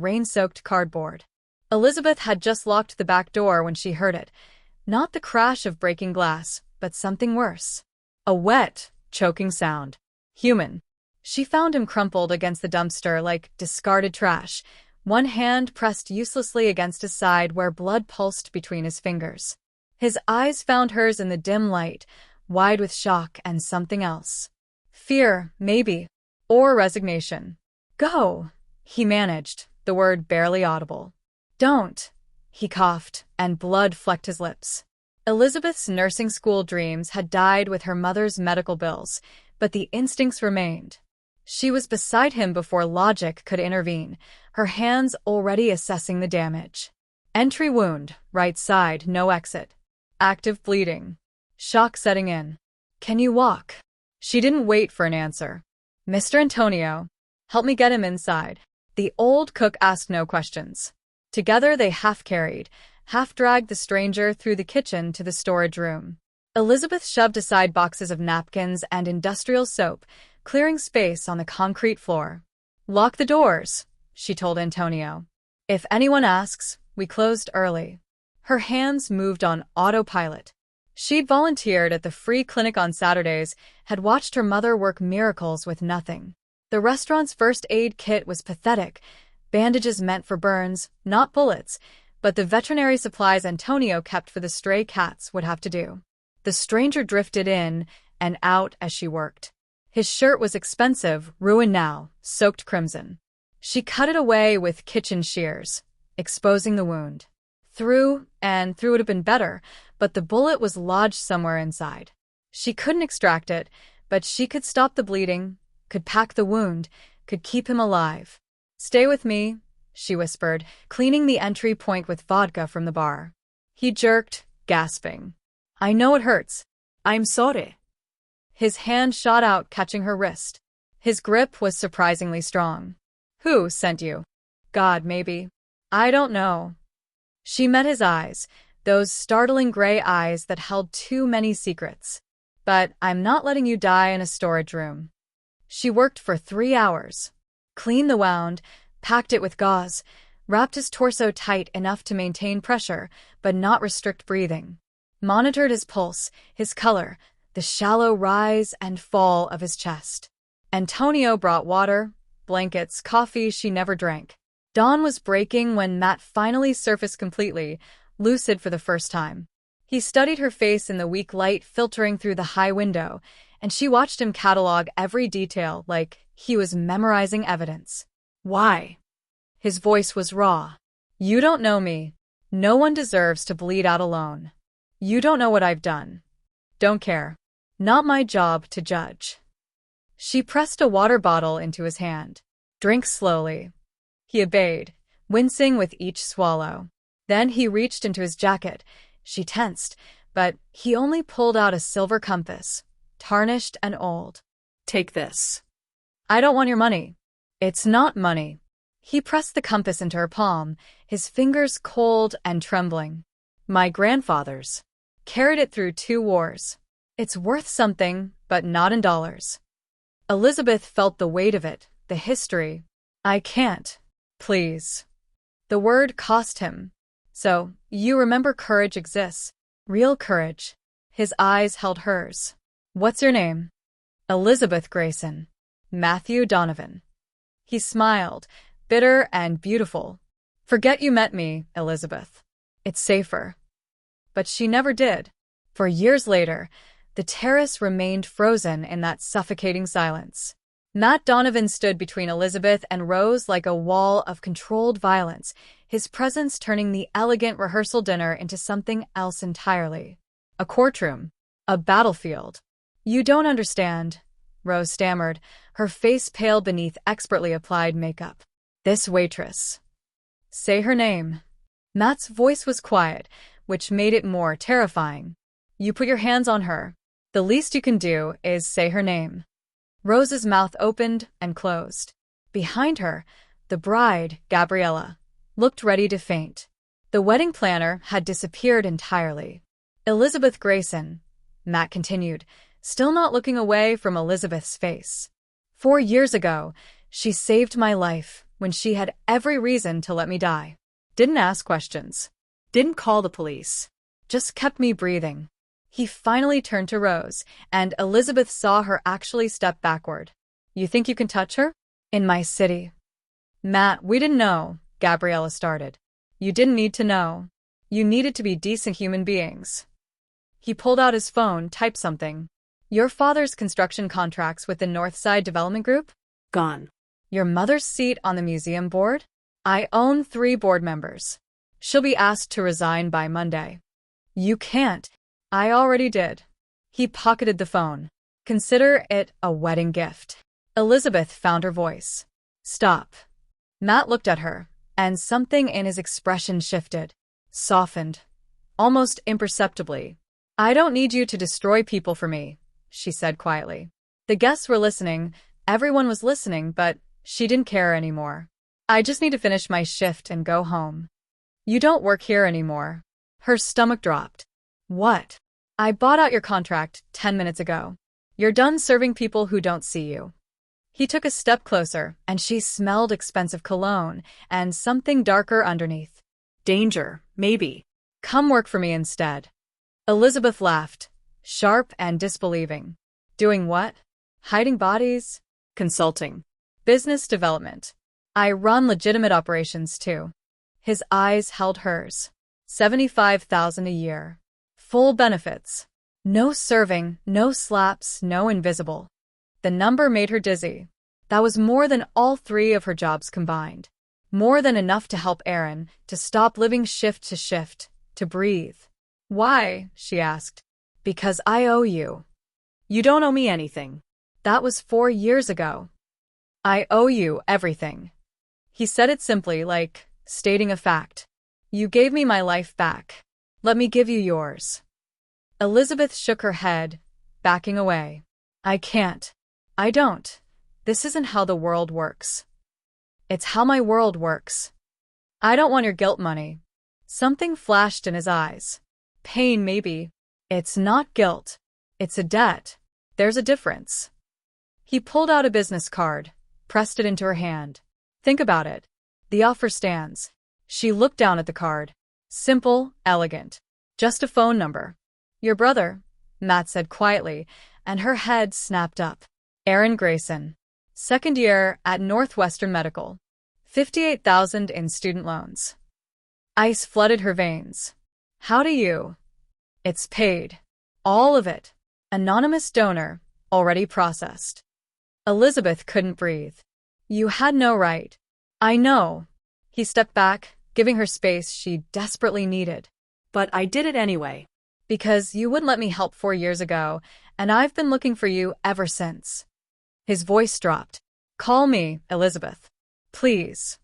and rain-soaked cardboard. Elizabeth had just locked the back door when she heard it. Not the crash of breaking glass, but something worse. A wet, choking sound. Human. She found him crumpled against the dumpster like discarded trash, one hand pressed uselessly against his side where blood pulsed between his fingers. His eyes found hers in the dim light, wide with shock and something else. Fear, maybe. Or resignation. Go, he managed, the word barely audible. Don't, he coughed, and blood flecked his lips. Elizabeth's nursing school dreams had died with her mother's medical bills, but the instincts remained. She was beside him before logic could intervene, her hands already assessing the damage. Entry wound, right side, no exit. Active bleeding. Shock setting in. Can you walk? She didn't wait for an answer. Mr. Antonio, help me get him inside. The old cook asked no questions. Together they half-carried, half-dragged the stranger through the kitchen to the storage room. Elizabeth shoved aside boxes of napkins and industrial soap, clearing space on the concrete floor. Lock the doors, she told Antonio. If anyone asks, we closed early. Her hands moved on autopilot. She'd volunteered at the free clinic on Saturdays, had watched her mother work miracles with nothing. The restaurant's first aid kit was pathetic, bandages meant for burns, not bullets, but the veterinary supplies Antonio kept for the stray cats would have to do. The stranger drifted in and out as she worked. His shirt was expensive, ruined now, soaked crimson. She cut it away with kitchen shears, exposing the wound. Through would have been better, but the bullet was lodged somewhere inside. She couldn't extract it, but she could stop the bleeding, could pack the wound, could keep him alive. Stay with me, she whispered, cleaning the entry point with vodka from the bar. He jerked, gasping. I know it hurts. I'm sorry. His hand shot out, catching her wrist. His grip was surprisingly strong. Who sent you? God, maybe. I don't know. She met his eyes, those startling gray eyes that held too many secrets. But I'm not letting you die in a storage room. She worked for 3 hours. Cleaned the wound, packed it with gauze, wrapped his torso tight enough to maintain pressure, but not restrict breathing. Monitored his pulse, his color, the shallow rise and fall of his chest. Antonio brought water, blankets, coffee she never drank. Dawn was breaking when Matt finally surfaced completely, lucid for the first time. He studied her face in the weak light filtering through the high window, and she watched him catalog every detail like He was memorizing evidence. Why? His voice was raw. You don't know me. No one deserves to bleed out alone. You don't know what I've done. Don't care. Not my job to judge. She pressed a water bottle into his hand. Drink slowly. He obeyed, wincing with each swallow. Then he reached into his jacket. She tensed, but he only pulled out a silver compass, tarnished and old. Take this. I don't want your money. It's not money. He pressed the compass into her palm, his fingers cold and trembling. My grandfather's. Carried it through 2 wars. It's worth something, but not in dollars. Elizabeth felt the weight of it, the history. I can't. Please. The word cost him. So, you remember courage exists. Real courage. His eyes held hers. What's your name? Elizabeth Grayson. Matthew Donovan. He smiled, bitter and beautiful. Forget you met me, Elizabeth. It's safer. But she never did. For years later, the terrace remained frozen in that suffocating silence. Matt Donovan stood between Elizabeth and Rose like a wall of controlled violence, his presence turning the elegant rehearsal dinner into something else entirely. A courtroom. A battlefield. You don't understand, Rose stammered, her face pale beneath expertly applied makeup. This waitress. Say her name. Matt's voice was quiet, which made it more terrifying. You put your hands on her. The least you can do is say her name. Rose's mouth opened and closed. Behind her, the bride, Gabriella, looked ready to faint. The wedding planner had disappeared entirely. Elizabeth Grayson, Matt continued, still not looking away from Elizabeth's face. 4 years ago, she saved my life when she had every reason to let me die. Didn't ask questions. Didn't call the police. Just kept me breathing. He finally turned to Rose, and Elizabeth saw her actually step backward. You think you can touch her? In my city. Matt, we didn't know, Gabriella started. You didn't need to know. You needed to be decent human beings. He pulled out his phone, typed something. Your father's construction contracts with the Northside Development Group? Gone. Your mother's seat on the museum board? I own 3 board members. She'll be asked to resign by Monday. You can't. I already did. He pocketed the phone. Consider it a wedding gift. Elizabeth found her voice. Stop. Matt looked at her, and something in his expression shifted, softened, almost imperceptibly. I don't need you to destroy people for me, she said quietly. The guests were listening, everyone was listening, but she didn't care anymore. I just need to finish my shift and go home. You don't work here anymore. Her stomach dropped. What? I bought out your contract 10 minutes ago. You're done serving people who don't see you. He took a step closer, and she smelled expensive cologne and something darker underneath. Danger, maybe. Come work for me instead. Elizabeth laughed, sharp and disbelieving. Doing what? Hiding bodies? Consulting. Business development. I run legitimate operations too. His eyes held hers. $75,000 a year. Full benefits. No serving, no slaps, no invisible. The number made her dizzy. That was more than all 3 of her jobs combined. More than enough to help Aaron, to stop living shift to shift, to breathe. Why? She asked. Because I owe you. You don't owe me anything. That was 4 years ago. I owe you everything. He said it simply, like stating a fact. You gave me my life back. Let me give you yours. Elizabeth shook her head, backing away. I can't. I don't. This isn't how the world works. It's how my world works. I don't want your guilt money. Something flashed in his eyes. Pain, maybe. It's not guilt. It's a debt. There's a difference. He pulled out a business card, pressed it into her hand. Think about it. The offer stands. She looked down at the card. Simple, elegant. Just a phone number. Your brother, Matt said quietly, and her head snapped up. Aaron Grayson. 2nd year at Northwestern Medical. $58,000 in student loans. Ice flooded her veins. How do you? It's paid. All of it. Anonymous donor, already processed. Elizabeth couldn't breathe. You had no right. I know. He stepped back, giving her space she desperately needed. But I did it anyway. Because you wouldn't let me help 4 years ago, and I've been looking for you ever since. His voice dropped. Call me, Elizabeth. Please.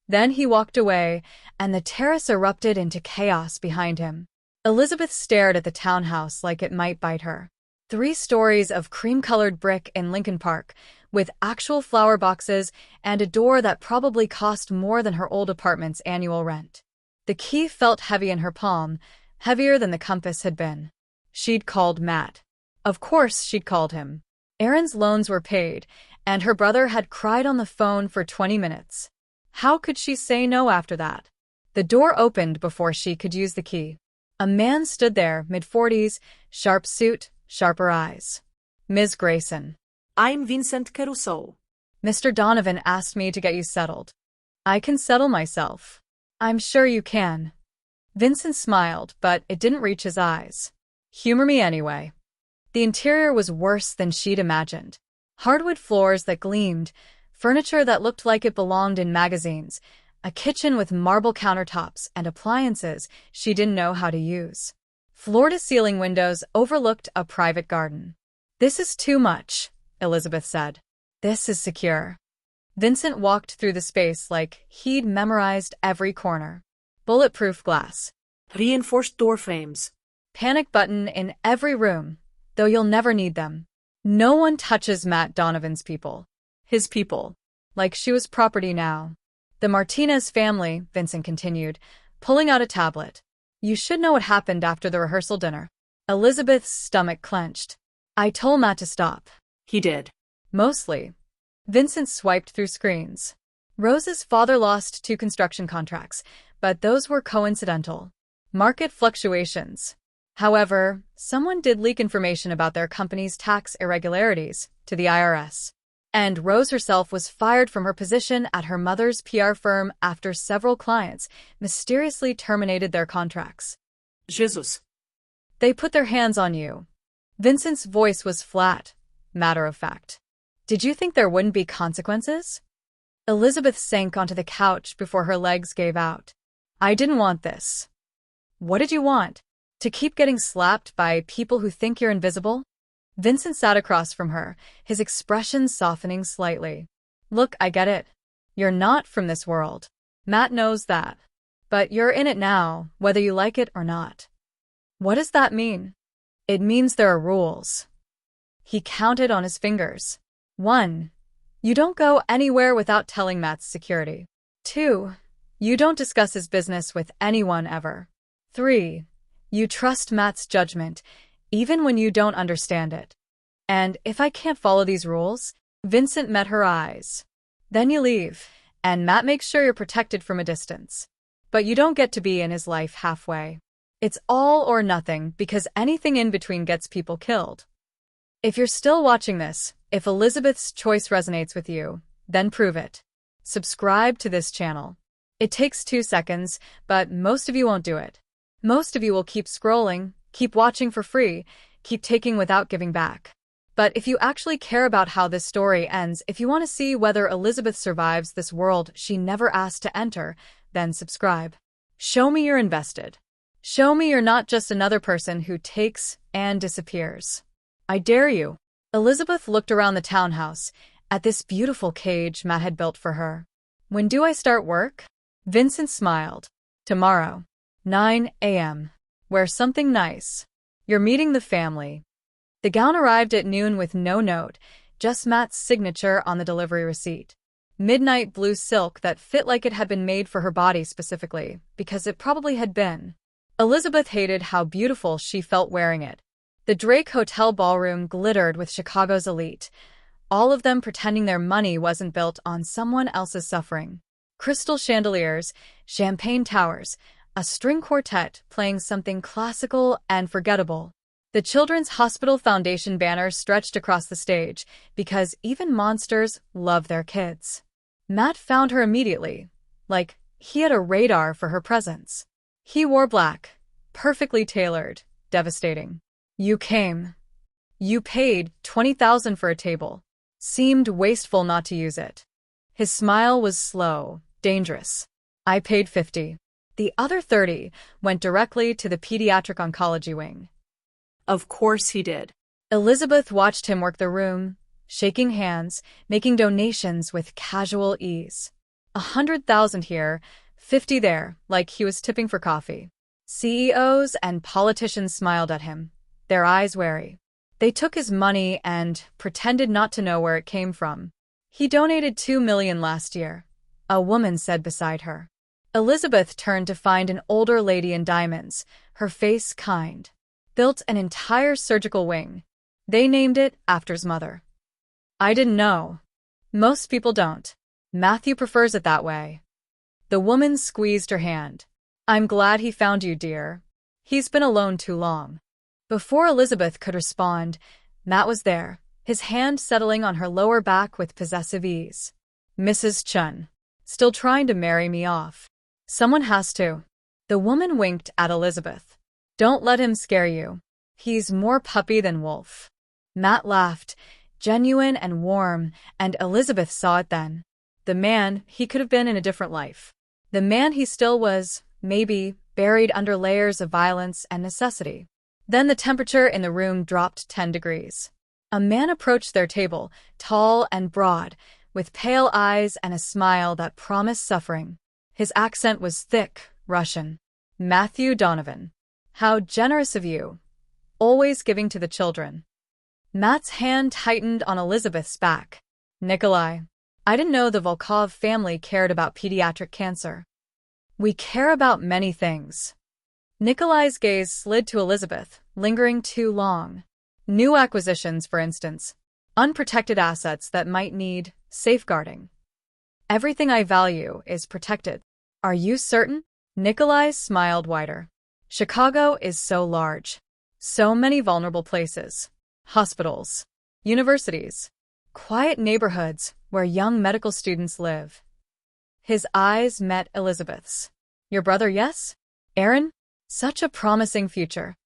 Then he walked away, and the terrace erupted into chaos behind him. Elizabeth stared at the townhouse like it might bite her. 3 stories of cream-colored brick in Lincoln Park, with actual flower boxes and a door that probably cost more than her old apartment's annual rent. The key felt heavy in her palm, heavier than the compass had been. She'd called Matt. Of course she'd called him. Aaron's loans were paid, and her brother had cried on the phone for 20 minutes. How could she say no after that? The door opened before she could use the key. A man stood there, mid-40s, sharp suit, sharper eyes. Ms. Grayson. I'm Vincent Caruso. Mr. Donovan asked me to get you settled. I can settle myself. I'm sure you can. Vincent smiled, but it didn't reach his eyes. Humor me anyway. The interior was worse than she'd imagined. Hardwood floors that gleamed, furniture that looked like it belonged in magazines, a kitchen with marble countertops and appliances she didn't know how to use. Floor-to-ceiling windows overlooked a private garden. This is too much, Elizabeth said. This is secure. Vincent walked through the space like he'd memorized every corner. Bulletproof glass. Reinforced door frames. Panic button in every room, though you'll never need them. No one touches Matt Donovan's people. His people. Like she was property now. The Martinez family, Vincent continued, pulling out a tablet. You should know what happened after the rehearsal dinner. Elizabeth's stomach clenched. I told Matt to stop. He did. Mostly. Vincent swiped through screens. Rose's father lost 2 construction contracts, but those were coincidental. Market fluctuations. However, someone did leak information about their company's tax irregularities to the IRS. And Rose herself was fired from her position at her mother's PR firm after several clients mysteriously terminated their contracts. Jesus. They put their hands on you. Vincent's voice was flat, matter of fact. Did you think there wouldn't be consequences? Elizabeth sank onto the couch before her legs gave out. I didn't want this. What did you want? To keep getting slapped by people who think you're invisible? Vincent sat across from her, his expression softening slightly. Look, I get it. You're not from this world. Matt knows that. But you're in it now, whether you like it or not. What does that mean? It means there are rules. He counted on his fingers. 1. You don't go anywhere without telling Matt's security. 2. You don't discuss his business with anyone ever. 3. You trust Matt's judgment, even when you don't understand it. And if I can't follow these rules, Vincent met her eyes. Then you leave, and Matt makes sure you're protected from a distance. But you don't get to be in his life halfway. It's all or nothing because anything in between gets people killed. If you're still watching this, if Elizabeth's choice resonates with you, then prove it. Subscribe to this channel. It takes 2 seconds, but most of you won't do it. Most of you will keep scrolling, keep watching for free, keep taking without giving back. But if you actually care about how this story ends, if you want to see whether Elizabeth survives this world she never asked to enter, then subscribe. Show me you're invested. Show me you're not just another person who takes and disappears. I dare you. Elizabeth looked around the townhouse, at this beautiful cage Matt had built for her. When do I start work? Vincent smiled. Tomorrow. 9 a.m. Wear something nice. You're meeting the family. The gown arrived at noon with no note, just Matt's signature on the delivery receipt. Midnight blue silk that fit like it had been made for her body specifically, because it probably had been. Elizabeth hated how beautiful she felt wearing it. The Drake Hotel ballroom glittered with Chicago's elite, all of them pretending their money wasn't built on someone else's suffering. Crystal chandeliers, champagne towers, a string quartet playing something classical and forgettable. The Children's Hospital Foundation banner stretched across the stage because even monsters love their kids. Matt found her immediately, like he had a radar for her presence. He wore black, perfectly tailored, devastating. You came. You paid $20,000 for a table. Seemed wasteful not to use it. His smile was slow, dangerous. I paid 50. The other 30 went directly to the pediatric oncology wing. Of course he did. Elizabeth watched him work the room, shaking hands, making donations with casual ease. 100,000 here, 50 there, like he was tipping for coffee. CEOs and politicians smiled at him, their eyes wary. They took his money and pretended not to know where it came from. He donated $2 million last year, a woman said beside her. Elizabeth turned to find an older lady in diamonds, her face kind. Built an entire surgical wing. They named it after his mother. I didn't know. Most people don't. Matthew prefers it that way. The woman squeezed her hand. I'm glad he found you, dear. He's been alone too long. Before Elizabeth could respond, Matt was there, his hand settling on her lower back with possessive ease. Mrs. Chun. Still trying to marry me off. Someone has to. The woman winked at Elizabeth. Don't let him scare you. He's more puppy than wolf. Matt laughed, genuine and warm, and Elizabeth saw it then. The man he could have been in a different life. The man he still was, maybe, buried under layers of violence and necessity. Then the temperature in the room dropped 10 degrees. A man approached their table, tall and broad, with pale eyes and a smile that promised suffering. His accent was thick, Russian. Matthew Donovan. How generous of you. Always giving to the children. Matt's hand tightened on Elizabeth's back. Nikolai. I didn't know the Volkov family cared about pediatric cancer. We care about many things. Nikolai's gaze slid to Elizabeth, lingering too long. New acquisitions, for instance. Unprotected assets that might need safeguarding. Everything I value is protected. Are you certain? Nikolai smiled wider. Chicago is so large. So many vulnerable places. Hospitals. Universities. Quiet neighborhoods where young medical students live. His eyes met Elizabeth's. Your brother, yes? Aaron? Such a promising future.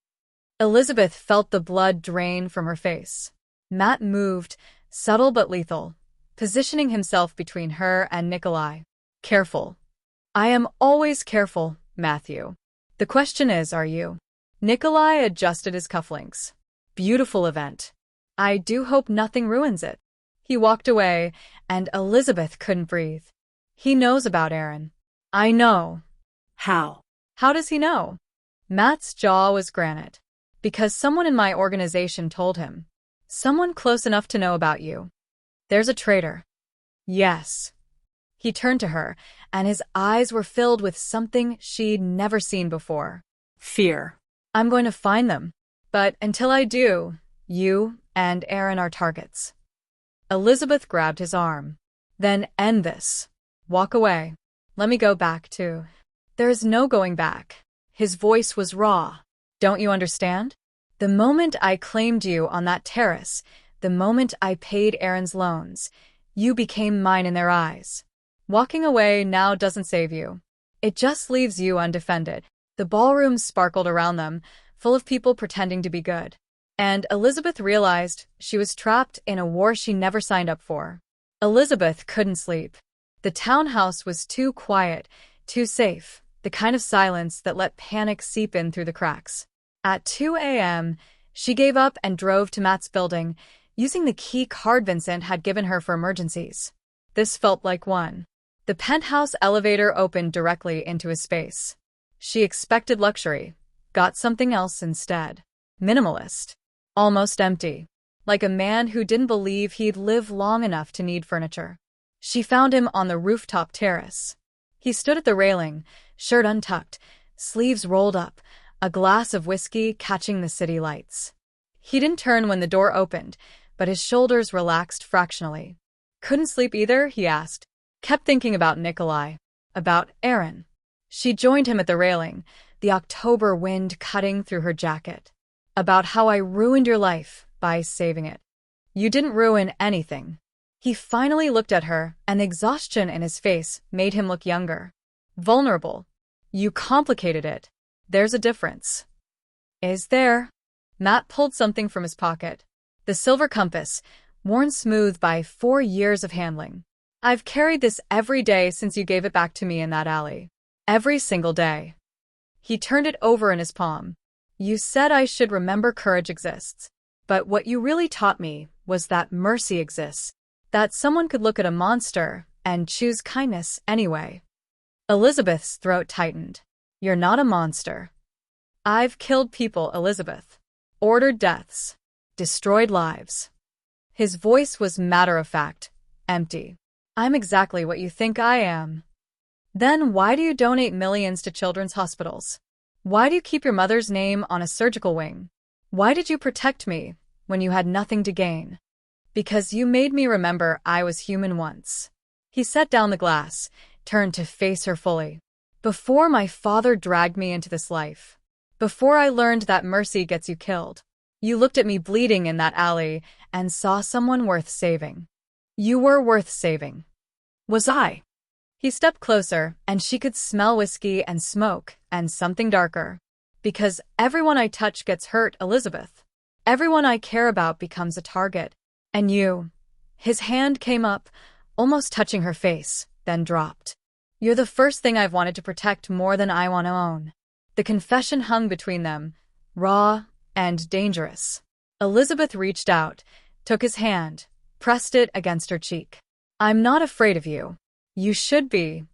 Elizabeth felt the blood drain from her face. Matt moved, subtle but lethal, positioning himself between her and Nikolai. Careful. I am always careful, Matthew. The question is, are you? Nikolai adjusted his cufflinks. Beautiful event. I do hope nothing ruins it. He walked away, and Elizabeth couldn't breathe. He knows about Aaron. I know. How? How does he know? Matt's jaw was granite. Because someone in my organization told him. Someone close enough to know about you. There's a traitor. Yes. He turned to her, and his eyes were filled with something she'd never seen before. Fear. I'm going to find them. But until I do, you and Aaron are targets. Elizabeth grabbed his arm. Then end this. Walk away. Let me go back too. There is no going back. His voice was raw. Don't you understand? The moment I claimed you on that terrace, the moment I paid Aaron's loans, you became mine in their eyes. Walking away now doesn't save you. It just leaves you undefended. The ballroom sparkled around them, full of people pretending to be good. And Elizabeth realized she was trapped in a war she never signed up for. Elizabeth couldn't sleep. The townhouse was too quiet, too safe, the kind of silence that let panic seep in through the cracks. At 2 a.m., she gave up and drove to Matt's building, using the key card Vincent had given her for emergencies. This felt like one. The penthouse elevator opened directly into his space. She expected luxury, got something else instead. Minimalist. Almost empty. Like a man who didn't believe he'd live long enough to need furniture. She found him on the rooftop terrace. He stood at the railing, shirt untucked, sleeves rolled up, a glass of whiskey catching the city lights. He didn't turn when the door opened, but his shoulders relaxed fractionally. Couldn't sleep either, he asked. Kept thinking about Nikolai. About Aaron. She joined him at the railing, the October wind cutting through her jacket. About how I ruined your life by saving it. You didn't ruin anything. He finally looked at her, and the exhaustion in his face made him look younger. Vulnerable. You complicated it. There's a difference. Is there? Matt pulled something from his pocket. The silver compass, worn smooth by 4 years of handling. I've carried this every day since you gave it back to me in that alley. Every single day. He turned it over in his palm. You said I should remember courage exists. But what you really taught me was that mercy exists. That someone could look at a monster and choose kindness anyway. Elizabeth's throat tightened. You're not a monster. I've killed people, Elizabeth. Ordered deaths. Destroyed lives. His voice was matter-of-fact, empty. I'm exactly what you think I am. Then why do you donate millions to children's hospitals? Why do you keep your mother's name on a surgical wing? Why did you protect me when you had nothing to gain? Because you made me remember I was human once. He set down the glass, turned to face her fully. Before my father dragged me into this life. Before I learned that mercy gets you killed. You looked at me bleeding in that alley and saw someone worth saving. You were worth saving. Was I? He stepped closer, and she could smell whiskey and smoke and something darker. Because everyone I touch gets hurt, Elizabeth. Everyone I care about becomes a target. And you. His hand came up, almost touching her face, then dropped. You're the first thing I've wanted to protect more than I want to own. The confession hung between them, raw and dangerous. Elizabeth reached out, took his hand, pressed it against her cheek. I'm not afraid of you. You should be.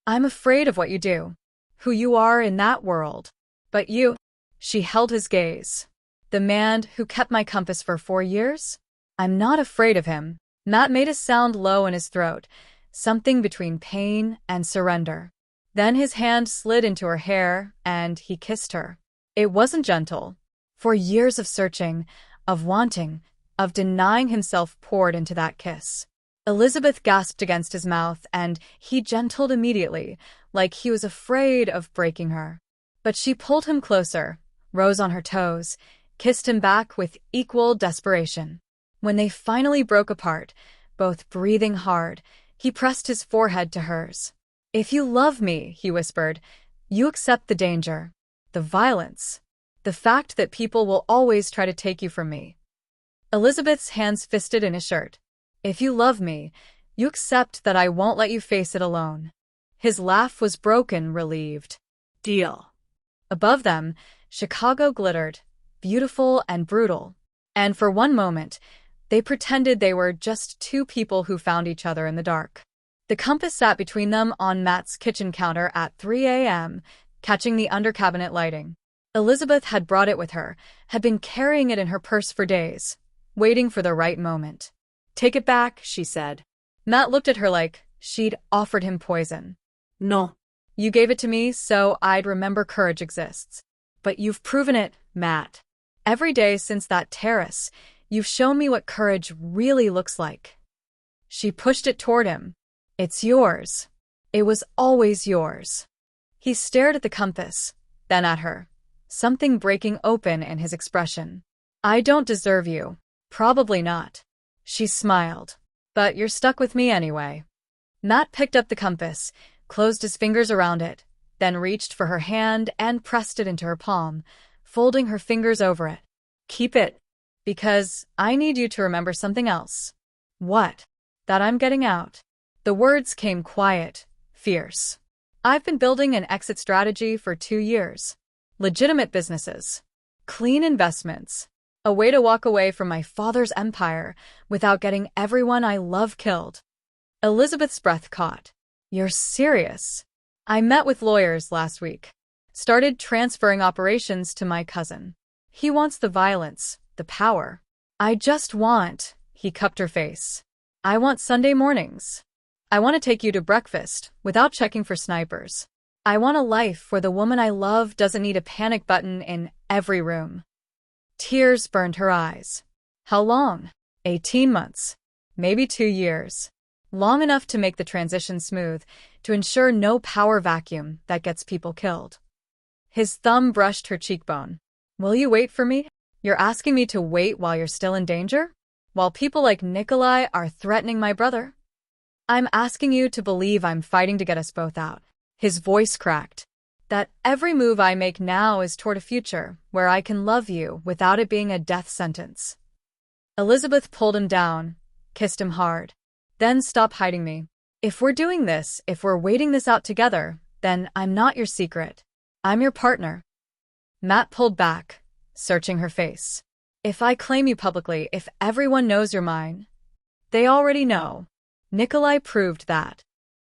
I'm afraid of what you do, who you are in that world. But you, she held his gaze. The man who kept my compass for 4 years? I'm not afraid of him. Matt made a sound low in his throat, something between pain and surrender. Then his hand slid into her hair, and he kissed her. It wasn't gentle. For years of searching, of wanting, of denying himself poured into that kiss. Elizabeth gasped against his mouth, and he gentled immediately, like he was afraid of breaking her. But she pulled him closer, rose on her toes, kissed him back with equal desperation. When they finally broke apart, both breathing hard, he pressed his forehead to hers. If you love me, he whispered, you accept the danger, the violence, the fact that people will always try to take you from me. Elizabeth's hands fisted in his shirt. If you love me, you accept that I won't let you face it alone. His laugh was broken, relieved. Deal. Above them, Chicago glittered, beautiful and brutal. And for one moment, they pretended they were just two people who found each other in the dark. The compass sat between them on Matt's kitchen counter at 3 a.m., catching the under-cabinet lighting. Elizabeth had brought it with her, had been carrying it in her purse for days, waiting for the right moment. Take it back, she said. Matt looked at her like she'd offered him poison. No. You gave it to me so I'd remember courage exists. But you've proven it, Matt. Every day since that terrace, you've shown me what courage really looks like. She pushed it toward him. It's yours. It was always yours. He stared at the compass, then at her, something breaking open in his expression. I don't deserve you. Probably not. She smiled. But you're stuck with me anyway. Matt picked up the compass, closed his fingers around it, then reached for her hand and pressed it into her palm, folding her fingers over it. Keep it. Because I need you to remember something else. What? That I'm getting out. The words came quiet, fierce. I've been building an exit strategy for 2 years. Legitimate businesses. Clean investments. A way to walk away from my father's empire without getting everyone I love killed. Elizabeth's breath caught. You're serious? I met with lawyers last week. Started transferring operations to my cousin. He wants the violence, the power. I just want, he cupped her face. I want Sunday mornings. I want to take you to breakfast without checking for snipers. I want a life where the woman I love doesn't need a panic button in every room. Tears burned her eyes. How long? 18 months. Maybe 2 years. Long enough to make the transition smooth, to ensure no power vacuum that gets people killed. His thumb brushed her cheekbone. Will you wait for me? You're asking me to wait while you're still in danger? While people like Nikolai are threatening my brother? I'm asking you to believe I'm fighting to get us both out. His voice cracked. That every move I make now is toward a future where I can love you without it being a death sentence. Elizabeth pulled him down, kissed him hard. Then stop hiding me. If we're doing this, if we're waiting this out together, then I'm not your secret. I'm your partner. Matt pulled back, searching her face. If I claim you publicly, if everyone knows you're mine. They already know. Nikolai proved that.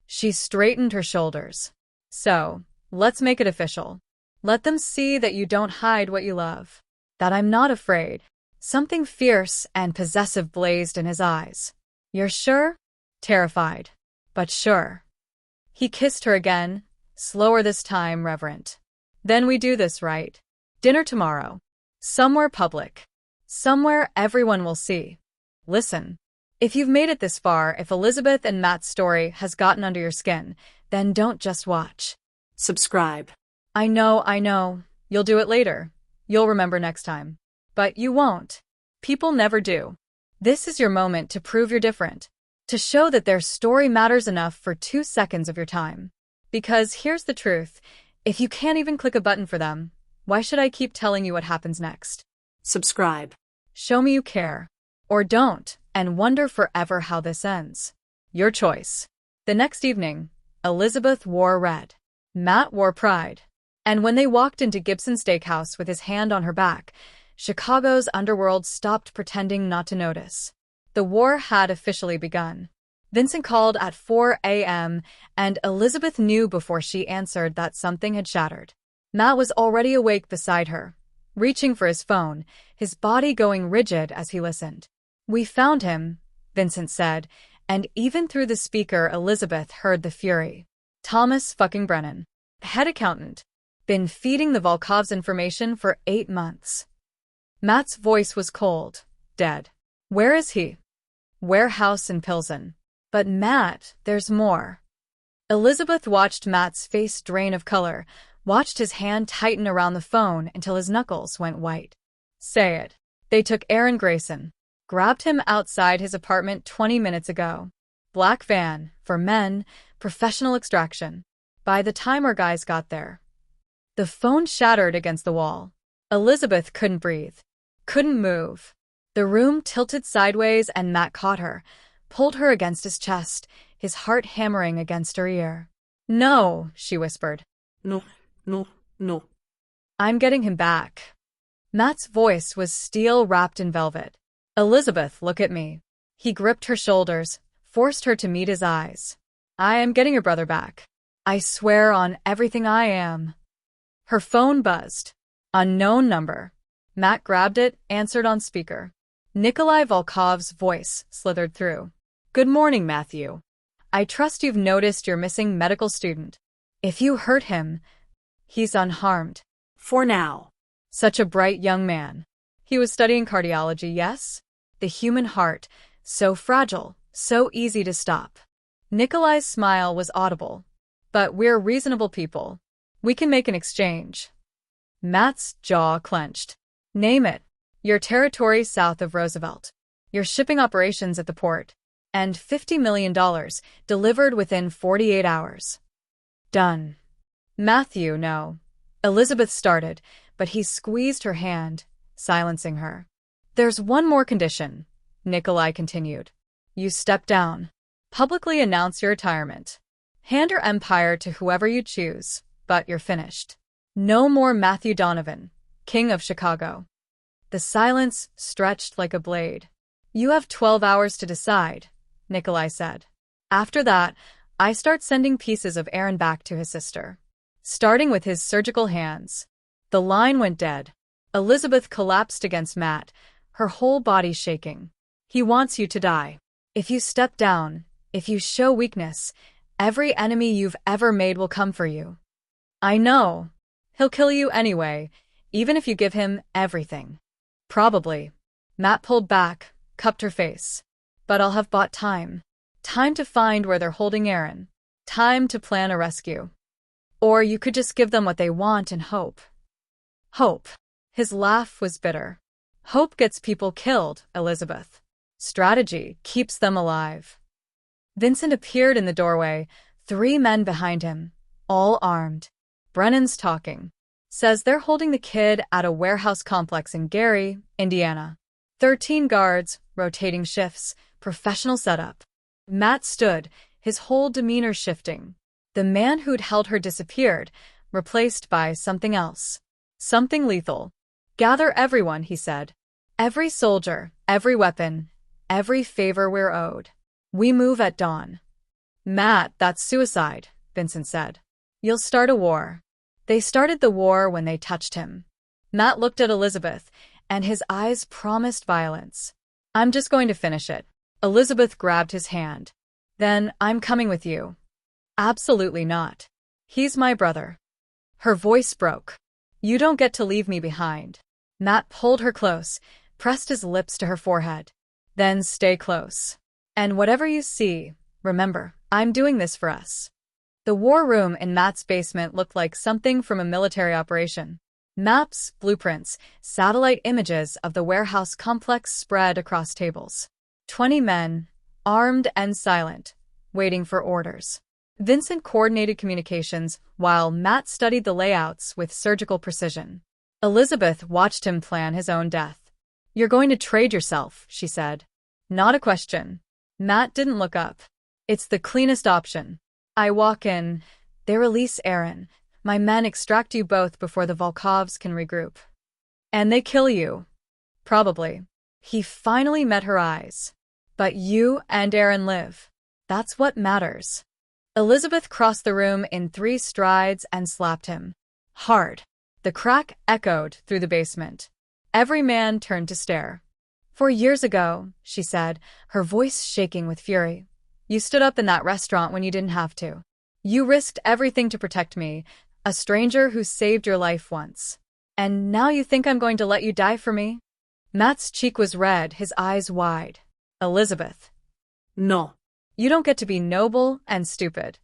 She straightened her shoulders. So, let's make it official. Let them see that you don't hide what you love. That I'm not afraid. Something fierce and possessive blazed in his eyes. You're sure? Terrified. But sure. He kissed her again, slower this time, reverent. Then we do this right. Dinner tomorrow. Somewhere public. Somewhere everyone will see. Listen. If you've made it this far, if Elizabeth and Matt's story has gotten under your skin, then don't just watch. Subscribe. I know. You'll do it later. You'll remember next time. But you won't. People never do. This is your moment to prove you're different. To show that their story matters enough for 2 seconds of your time. Because here's the truth. If you can't even click a button for them, why should I keep telling you what happens next? Subscribe. Show me you care. Or don't, and wonder forever how this ends. Your choice. The next evening, Elizabeth wore red. Matt wore pride. And when they walked into Gibson's Steakhouse with his hand on her back, Chicago's underworld stopped pretending not to notice. The war had officially begun. Vincent called at 4 a.m., and Elizabeth knew before she answered that something had shattered. Matt was already awake beside her, reaching for his phone, his body going rigid as he listened. We found him, Vincent said, and even through the speaker Elizabeth heard the fury. Thomas fucking Brennan, head accountant, been feeding the Volkovs information for 8 months. Matt's voice was cold, dead. Where is he? Warehouse in Pilsen. But Matt, there's more. Elizabeth watched Matt's face drain of color, watched his hand tighten around the phone until his knuckles went white. Say it. They took Aaron Grayson. Grabbed him outside his apartment 20 minutes ago. Black van, for men, professional extraction. By the time our guys got there. The phone shattered against the wall. Elizabeth couldn't breathe. Couldn't move. The room tilted sideways and Matt caught her, pulled her against his chest, his heart hammering against her ear. No, she whispered. No. I'm getting him back. Matt's voice was steel wrapped in velvet. Elizabeth, look at me. He gripped her shoulders, forced her to meet his eyes. I am getting your brother back. I swear on everything I am. Her phone buzzed. Unknown number. Matt grabbed it, answered on speaker. Nikolai Volkov's voice slithered through. Good morning, Matthew. I trust you've noticed your missing medical student. If you hurt him, he's unharmed. For now. Such a bright young man. He was studying cardiology, yes? The human heart, so fragile, so easy to stop. Nikolai's smile was audible. But we're reasonable people. We can make an exchange. Matt's jaw clenched. Name it. Your territory south of Roosevelt. Your shipping operations at the port. And $50 million delivered within 48 hours. Done. Matthew, no. Elizabeth started, but he squeezed her hand, silencing her. There's one more condition, Nikolai continued. You step down. Publicly announce your retirement. Hand your empire to whoever you choose, but you're finished. No more Matthew Donovan, King of Chicago. The silence stretched like a blade. You have 12 hours to decide, Nikolai said. After that, I start sending pieces of Aaron back to his sister. Starting with his surgical hands. The line went dead. Elizabeth collapsed against Matt, her whole body shaking. He wants you to die. If you step down, if you show weakness, every enemy you've ever made will come for you. I know. He'll kill you anyway, even if you give him everything. Probably. Matt pulled back, cupped her face. But I'll have bought time. Time to find where they're holding Aaron. Time to plan a rescue. Or you could just give them what they want and hope. Hope. His laugh was bitter. Hope gets people killed, Elizabeth. Strategy keeps them alive. Vincent appeared in the doorway, 3 men behind him, all armed. Brennan's talking. Says they're holding the kid at a warehouse complex in Gary, Indiana. 13 guards, rotating shifts, professional setup. Matt stood, his whole demeanor shifting. The man who'd held her disappeared, replaced by something else. Something lethal. Gather everyone, he said. Every soldier, every weapon, every favor we're owed. We move at dawn. Matt, that's suicide, Vincent said. You'll start a war. They started the war when they touched him. Matt looked at Elizabeth, and his eyes promised violence. I'm just going to finish it. Elizabeth grabbed his hand. Then I'm coming with you. Absolutely not. He's my brother. Her voice broke. You don't get to leave me behind. Matt pulled her close, pressed his lips to her forehead. Then stay close. And whatever you see, remember, I'm doing this for us. The war room in Matt's basement looked like something from a military operation. Maps, blueprints, satellite images of the warehouse complex spread across tables. 20 men, armed and silent, waiting for orders. Vincent coordinated communications while Matt studied the layouts with surgical precision. Elizabeth watched him plan his own death. You're going to trade yourself, she said. Not a question. Matt didn't look up. It's the cleanest option. I walk in. They release Aaron. My men extract you both before the Volkovs can regroup. And they kill you. Probably. He finally met her eyes. But you and Aaron live. That's what matters. Elizabeth crossed the room in 3 strides and slapped him. Hard. The crack echoed through the basement. Every man turned to stare. 4 years ago, she said, her voice shaking with fury. You stood up in that restaurant when you didn't have to. You risked everything to protect me, a stranger who saved your life once. And now you think I'm going to let you die for me? Matt's cheek was red, his eyes wide. Elizabeth. No. You don't get to be noble and stupid.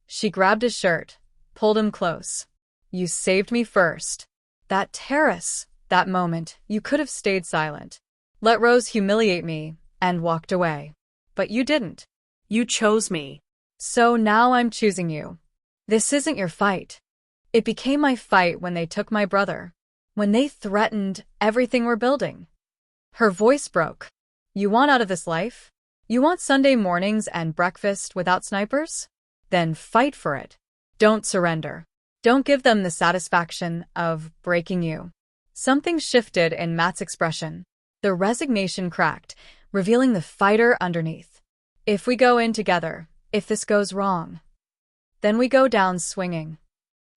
She grabbed his shirt, pulled him close. You saved me first. That terrace, that moment, you could have stayed silent. Let Rose humiliate me, and walked away. But you didn't. You chose me. So now I'm choosing you. This isn't your fight. It became my fight when they took my brother. When they threatened everything we're building. Her voice broke. You want out of this life? You want Sunday mornings and breakfast without snipers? Then fight for it. Don't surrender. Don't give them the satisfaction of breaking you. Something shifted in Matt's expression. The resignation cracked, revealing the fighter underneath. If we go in together, if this goes wrong, then we go down swinging.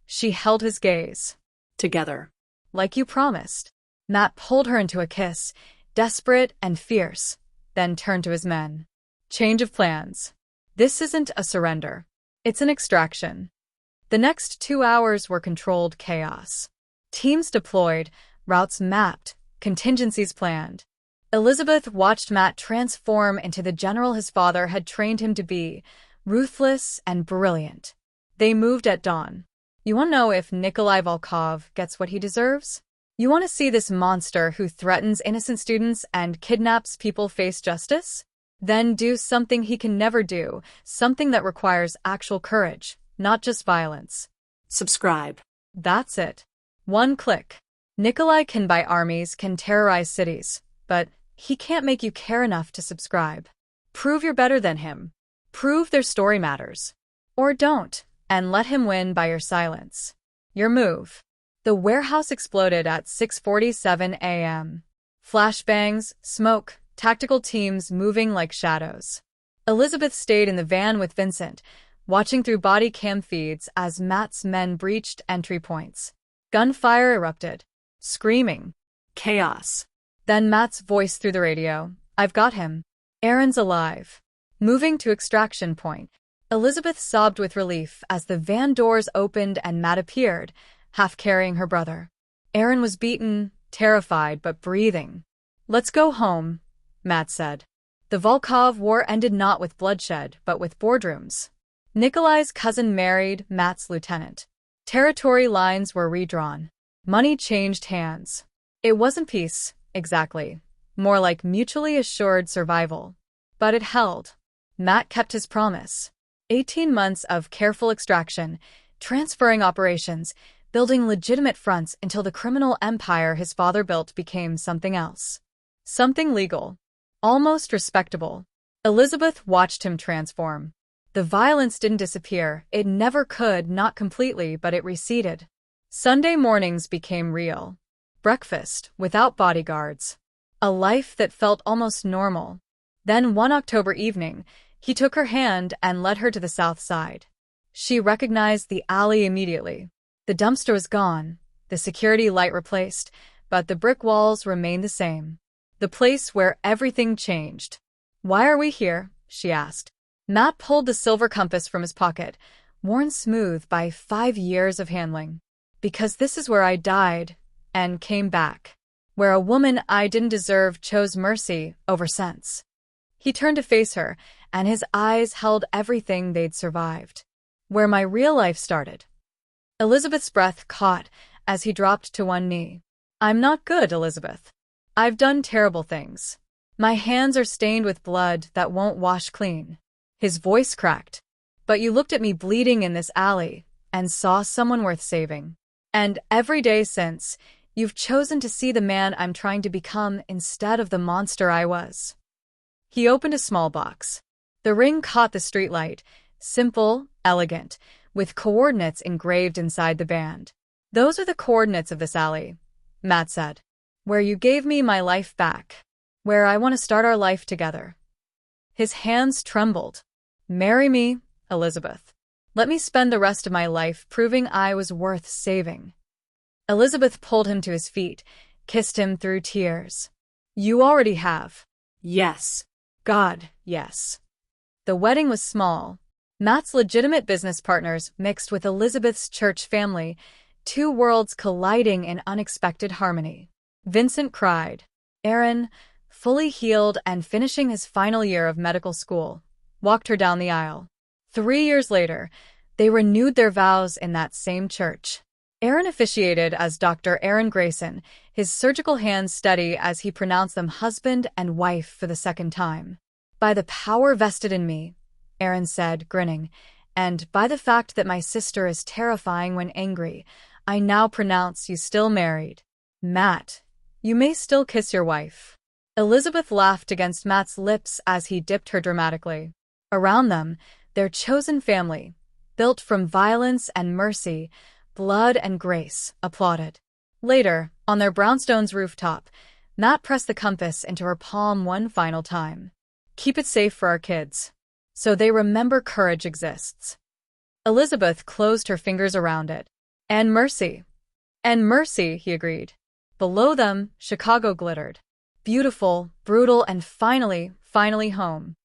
She held his gaze. Together. Like you promised. Matt pulled her into a kiss, desperate and fierce, then turned to his men. Change of plans. This isn't a surrender. It's an extraction. The next 2 hours were controlled chaos. Teams deployed, routes mapped, contingencies planned. Elizabeth watched Matt transform into the general his father had trained him to be, ruthless and brilliant. They moved at dawn. You want to know if Nikolai Volkov gets what he deserves? You want to see this monster who threatens innocent students and kidnaps people face justice? Then do something he can never do, something that requires actual courage, not just violence. Subscribe. That's it. 1 click. Nikolai can buy armies, can terrorize cities, but he can't make you care enough to subscribe. Prove you're better than him. Prove their story matters. Or don't, and let him win by your silence. Your move. The warehouse exploded at 6:47 a.m. Flashbangs, smoke, tactical teams moving like shadows. Elizabeth stayed in the van with Vincent, watching through body cam feeds as Matt's men breached entry points. Gunfire erupted. Screaming. Chaos. Then Matt's voice through the radio. I've got him. Aaron's alive. Moving to extraction point. Elizabeth sobbed with relief as the van doors opened and Matt appeared, half carrying her brother. Aaron was beaten, terrified, but breathing. Let's go home, Matt said. The Volkov war ended not with bloodshed, but with boardrooms. Nikolai's cousin married Matt's lieutenant. Territory lines were redrawn. Money changed hands. It wasn't peace, exactly. More like mutually assured survival. But it held. Matt kept his promise. 18 months of careful extraction, transferring operations, building legitimate fronts until the criminal empire his father built became something else. Something legal. Almost respectable. Elizabeth watched him transform. The violence didn't disappear. It never could, not completely, but it receded. Sunday mornings became real. Breakfast, without bodyguards. A life that felt almost normal. Then one October evening, he took her hand and led her to the south side. She recognized the alley immediately. The dumpster was gone, the security light replaced, but the brick walls remained the same. The place where everything changed. "Why are we here?" she asked. Matt pulled the silver compass from his pocket, worn smooth by 5 years of handling. "Because this is where I died and came back. Where a woman I didn't deserve chose mercy over sense." He turned to face her, and his eyes held everything they'd survived. "Where my real life started." Elizabeth's breath caught as he dropped to one knee. "I'm not good, Elizabeth. I've done terrible things. My hands are stained with blood that won't wash clean." His voice cracked. "But you looked at me bleeding in this alley and saw someone worth saving. And every day since, you've chosen to see the man I'm trying to become instead of the monster I was." He opened a small box. The ring caught the streetlight, simple, elegant, with coordinates engraved inside the band. "Those are the coordinates of this alley," Matt said. "Where you gave me my life back. Where I want to start our life together." His hands trembled. "Marry me, Elizabeth. Let me spend the rest of my life proving I was worth saving." Elizabeth pulled him to his feet, kissed him through tears. "You already have." Yes. "God, yes." The wedding was small. Matt's legitimate business partners mixed with Elizabeth's church family, 2 worlds colliding in unexpected harmony. Vincent cried. Aaron, fully healed and finishing his final year of medical school, walked her down the aisle. 3 years later, they renewed their vows in that same church. Aaron officiated as Dr. Aaron Grayson, his surgical hands steady as he pronounced them husband and wife for the second time. "By the power vested in me," Aaron said, grinning, "and by the fact that my sister is terrifying when angry, I now pronounce you still married. Matt, you may still kiss your wife." Elizabeth laughed against Matt's lips as he dipped her dramatically. Around them, their chosen family, built from violence and mercy, blood and grace, applauded. Later, on their brownstone's rooftop, Matt pressed the compass into her palm one final time. "Keep it safe for our kids, so they remember courage exists." Elizabeth closed her fingers around it. "And mercy." "And mercy," he agreed. Below them, Chicago glittered. Beautiful, brutal, and finally home.